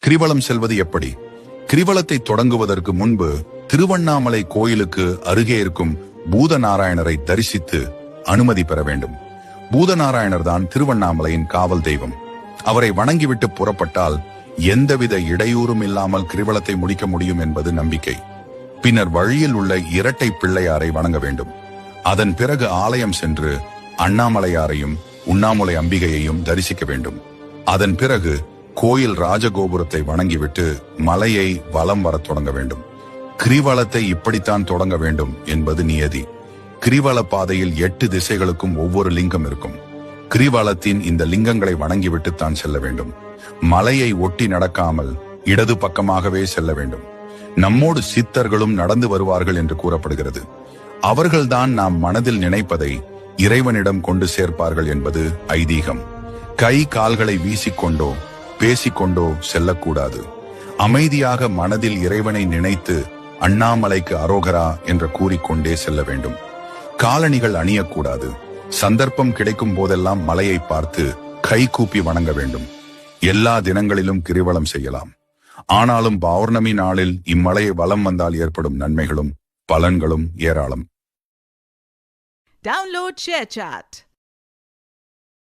கிரிவலம் செல்வது எப்படி? கிரிவலத்தை தொடங்குவதற்கு முன்பு திருவண்ணாமலை கோயிலுக்கு அருகே இருக்கும் பூதநாராயணரை தரிசித்து அனுமதி பெற வேண்டும். பூதநாராயணர் தான் திருவண்ணாமலையின் காவல் தெய்வம். அவரை வணங்கிவிட்டு புறப்பட்டால் எந்தவித இடையூறும் இல்லாமல் கிரிவலத்தை முடிக்க முடியும் என்பது நம்பிக்கை. பின்னர் வழியில் உள்ள இரட்டை பிள்ளையாரை வணங்க வேண்டும். அதன் பிறகு ஆலயம் சென்று அண்ணாமலையாரையும் உண்ணாமுலை அம்பிகையையும் தரிசிக்க வேண்டும். அதன் பிறகு கோயில் ராஜகோபுரத்தை வணங்கிவிட்டு மலையை வலம் வரத் தொடங்க வேண்டும். கிரிவலத்தை இப்படித்தான் தொடங்க வேண்டும் என்பது நியதி. கிரிவல பாதையில் 8 திசைகளுக்கும் ஒவ்வொரு லிங்கம் இருக்கும். கிரிவலத்தின் இந்த லிங்கங்களை வணங்கிவிட்டு தான் செல்ல வேண்டும். மலையை ஒட்டி நடக்காமல் இடது பக்கமாகவே செல்ல வேண்டும். நம்மோடு சித்தர்களும் நடந்து வருவார்கள் என்று கூறப்படுகிறது. அவர்கள்தான் நாம் மனதில் நினைப்பதை இறைவனிடம் கொண்டு சேர்ப்பார்கள் என்பது ஐதீகம். கை கால்களை வீசிக்கொண்டோ பேசிக்கொண்டோ செல்லக்கூடாது. அமைதியாக மனதில் இறைவனை நினைத்து அண்ணாமலைக்கு அரோகரா என்று கூறிக்கொண்டே செல்ல வேண்டும். காலணிகள் அணியக்கூடாது. சந்தர்ப்பம் கிடைக்கும் போதெல்லாம் மலையை பார்த்து கை கூப்பி வணங்க வேண்டும். எல்லா தினங்களிலும் கிரிவலம் செய்யலாம். ஆனாலும் பௌர்ணமி நாளில் இம்மலையை வலம் வந்தால் ஏற்படும் நன்மைகளும் பலன்களும் ஏராளம். Download ShareChat.